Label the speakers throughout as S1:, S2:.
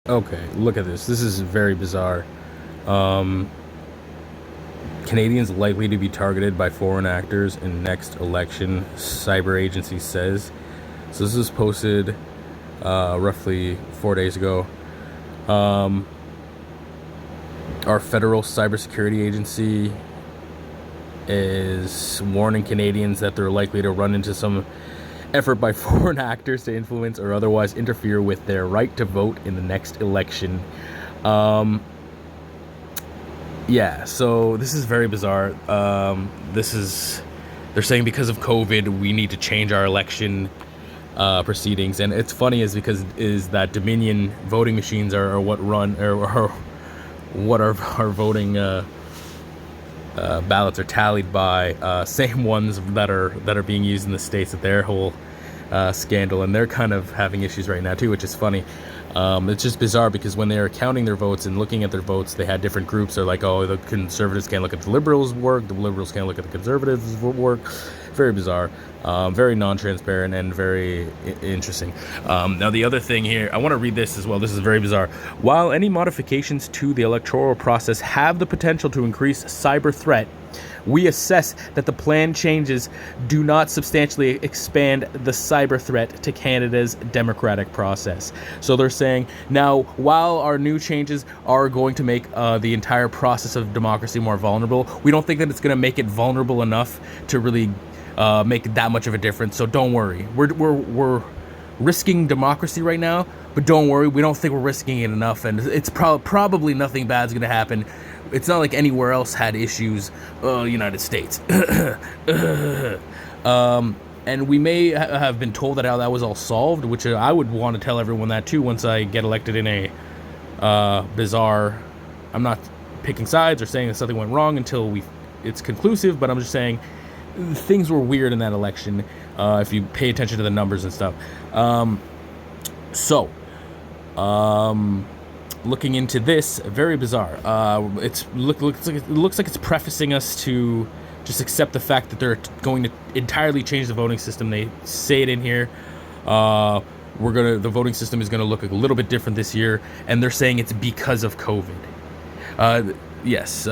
S1: Okay, look at this. This is very bizarre. Um, Canadians likely to be targeted by foreign actors in next election, cyber agency says. So this was posted roughly 4 days ago. Um, our federal cybersecurity agency is warning Canadians that they're likely to run into some effort by foreign actors to influence or otherwise interfere with their right to vote in the next election. Um, yeah, so this is very bizarre. They're saying because of COVID, we need to change our election proceedings, and it's funny is that Dominion voting machines are what run or what our voting ballots are tallied by, same ones that are being used in the States at their whole scandal, and they're kind of having issues right now too, which is funny. It's just bizarre because when they were counting their votes and looking at their votes, they had different groups. They're like, oh, the conservatives can't look at the liberals' work, the liberals can't look at the conservatives' work. Very bizarre, very non-transparent, and very interesting. Now, the other thing here, I want to read this as well. This is very bizarre. While any modifications to the electoral process have the potential to increase cyber threat, we assess that the planned changes do not substantially expand the cyber threat to Canada's democratic process. So they're saying, now, while our new changes are going to make the entire process of democracy more vulnerable, we don't think that it's going to make it vulnerable enough to really make that much of a difference. So don't worry. We're risking democracy right now, but don't worry, we don't think we're risking it enough, and it's probably nothing bad's going to happen. It's not like anywhere else had issues, United States. And we may have been told that how that was all solved, which I would want to tell everyone that too once I get elected in a bizarre... I'm not picking sides or saying that something went wrong until it's conclusive, but I'm just saying things were weird in that election, if you pay attention to the numbers and stuff. Looking into this, very bizarre. It looks like it's prefacing us to just accept the fact that they're going to entirely change the voting system. They say it in here. The voting system is gonna look a little bit different this year, and they're saying it's because of COVID. Yes.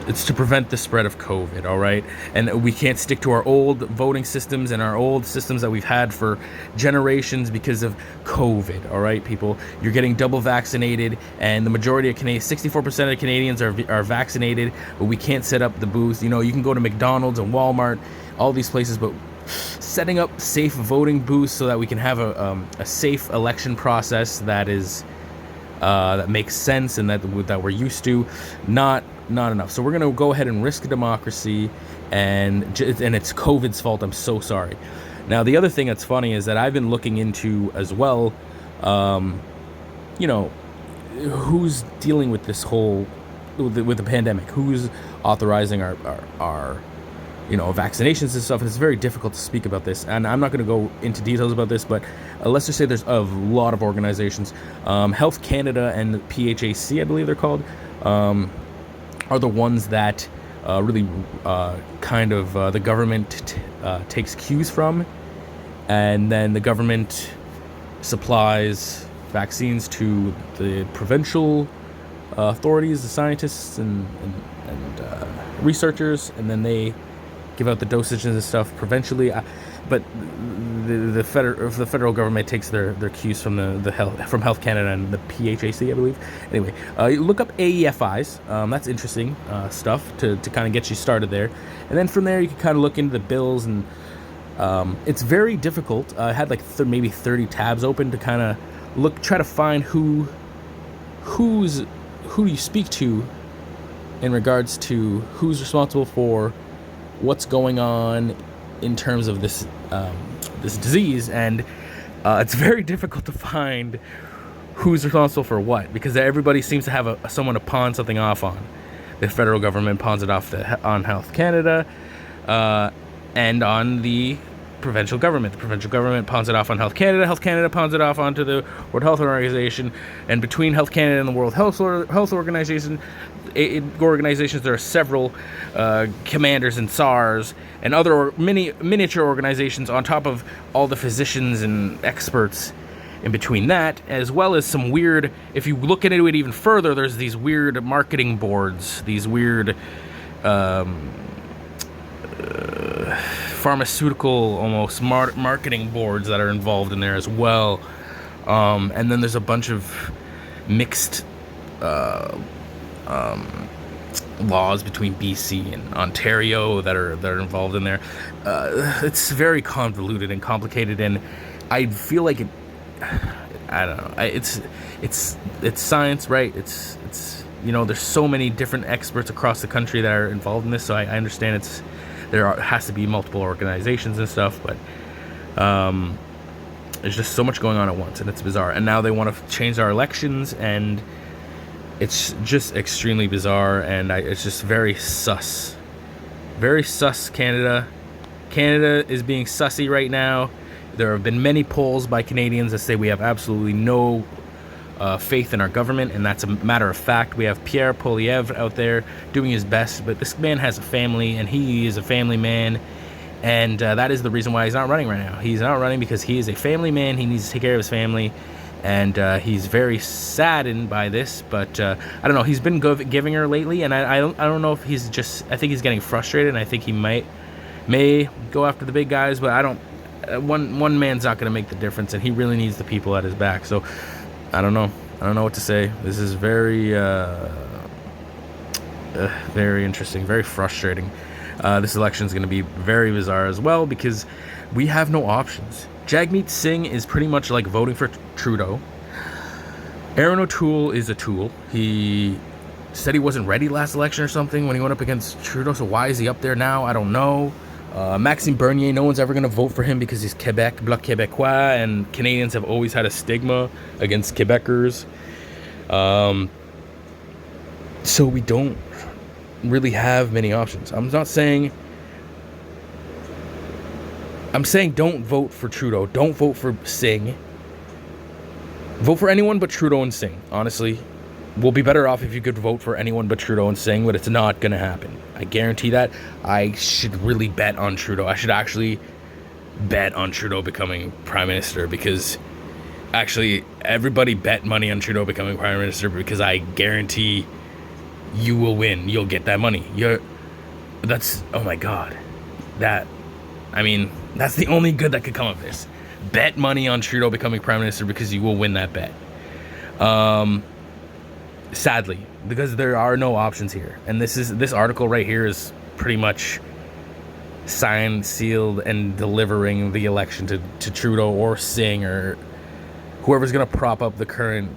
S1: It's to prevent the spread of COVID, all right? And we can't stick to our old voting systems and our old systems that we've had for generations because of COVID, all right, people? You're getting double vaccinated, and the majority of 64% of Canadians are vaccinated, but we can't set up the booth. You know, you can go to McDonald's and Walmart, all these places, but setting up safe voting booths so that we can have a safe election process that makes sense and that we're used to, not enough. So we're going to go ahead and risk democracy, and it's COVID's fault. I'm so sorry. Now, the other thing that's funny is that I've been looking into as well, who's dealing with this whole, with the pandemic, who's authorizing our vaccinations and stuff, and it's very difficult to speak about this, and I'm not going to go into details about this, but let's just say there's a lot of organizations. Health Canada and the PHAC, I believe they're called, are the ones that really the government takes cues from, and then the government supplies vaccines to the provincial authorities, the scientists and researchers, and then they give out the dosages and stuff provincially. But the federal government takes their cues from from Health Canada and the PHAC, I believe. Anyway, look up AEFIs. That's interesting stuff to kind of get you started there, and then from there you can kind of look into the bills, and it's very difficult. I had like maybe 30 tabs open to kind of try to find who you speak to in regards to who's responsible for what's going on in terms of this disease, and it's very difficult to find who's responsible for what, because everybody seems to have someone to pawn something off on. The federal government pawns it off on Health Canada, and on the provincial government. The provincial government pawns it off on Health Canada. Health Canada pawns it off onto the World Health Organization, and between Health Canada and the World Health Organization, organizations. There are several commanders and SARs and other miniature organizations on top of all the physicians and experts in between that, as well as some weird, if you look into it even further, there's these weird marketing boards, these weird pharmaceutical almost marketing boards that are involved in there as well. And then there's a bunch of mixed laws between BC and Ontario that are involved in there. It's very convoluted and complicated, and I feel like I don't know. It's science, right? It's there's so many different experts across the country that are involved in this, so I understand has to be multiple organizations and stuff, but there's just so much going on at once, and it's bizarre. And now they want to change our elections, and it's just extremely bizarre, and it's just very sus. Very sus, Canada. Canada is being sussy right now. There have been many polls by Canadians that say we have absolutely no faith in our government, and that's a matter of fact. We have Pierre Poilievre out there doing his best, but this man has a family, and he is a family man, and that is the reason why he's not running right now. He's not running because he is a family man. He needs to take care of his family, and he's very saddened by this, but I don't know. He's been giving her lately, and I don't know if he's just, I think he's getting frustrated, and I think he may go after the big guys, but I don't. One man's not going to make the difference, and he really needs the people at his back. So I don't know what to say. This is very very interesting, very frustrating. This election is going to be very bizarre as well, because we have no options. Jagmeet Singh is pretty much like voting for Trudeau. Aaron O'Toole is a tool. He said he wasn't ready last election or something when he went up against Trudeau, so why is he up there now? I don't know. Maxime Bernier, no one's ever going to vote for him because he's Quebec, Bloc Québécois, and Canadians have always had a stigma against Quebecers. So we don't really have many options. I'm saying don't vote for Trudeau. Don't vote for Singh. Vote for anyone but Trudeau and Singh. Honestly, we'll be better off if you could vote for anyone but Trudeau and Singh, but it's not going to happen. I guarantee that. I should really bet on Trudeau. I should actually bet on Trudeau becoming Prime Minister, because actually everybody bet money on Trudeau becoming Prime Minister, because I guarantee you will win. You'll get that money. Oh my God. That's the only good that could come of this. Bet money on Trudeau becoming Prime Minister, because you will win that bet. Sadly, because there are no options here, and this article right here is pretty much signed, sealed, and delivering the election to Trudeau or Singh or whoever's going to prop up the current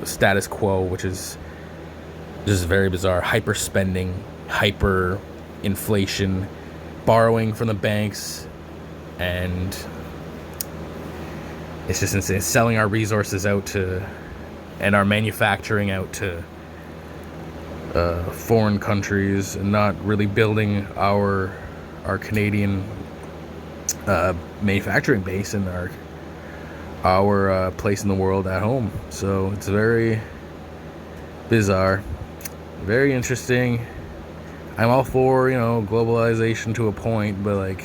S1: status quo, which is just very bizarre. Hyper spending, hyper inflation, borrowing from the banks, and it's just insane. Selling our resources out and our manufacturing out to foreign countries, and not really building our Canadian manufacturing base and our place in the world at home. So it's very bizarre, very interesting. I'm all for globalization to a point, but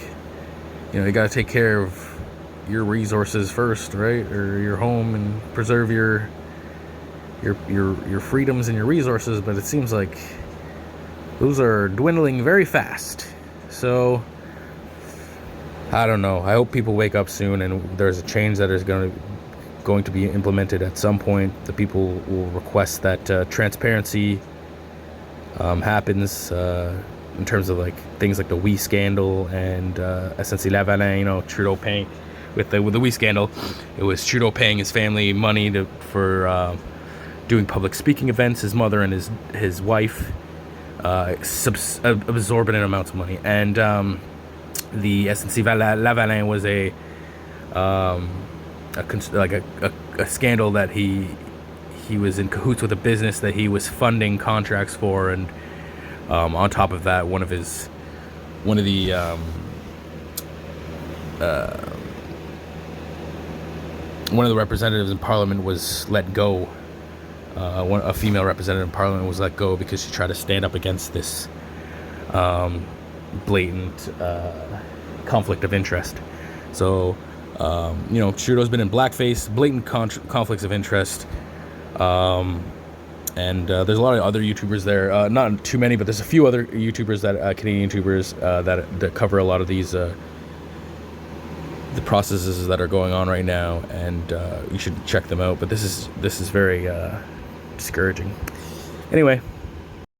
S1: you got to take care of your resources first, right? Or your home, and preserve your freedoms and your resources, but it seems like those are dwindling very fast. So I don't know. I hope people wake up soon, and there's a change that is going to be implemented at some point. The people will request that transparency happens in terms of things like the WE scandal and SNC-Lavalin. Trudeau paying with the WE scandal. It was Trudeau paying his family money for doing public speaking events, his mother and his wife, exorbitant amounts of money. And the SNC-Lavalin was a scandal that he was in cahoots with a business that he was funding contracts for, and on top of that, one of the representatives in Parliament was let go a female representative in Parliament was let go because she tried to stand up against this blatant conflict of interest. So, Trudeau's been in blackface, blatant conflicts of interest. And there's a lot of other YouTubers there. Not too many, but there's a few other YouTubers that Canadian YouTubers that cover a lot of these the processes that are going on right now, and you should check them out. But this is very discouraging. Anyway,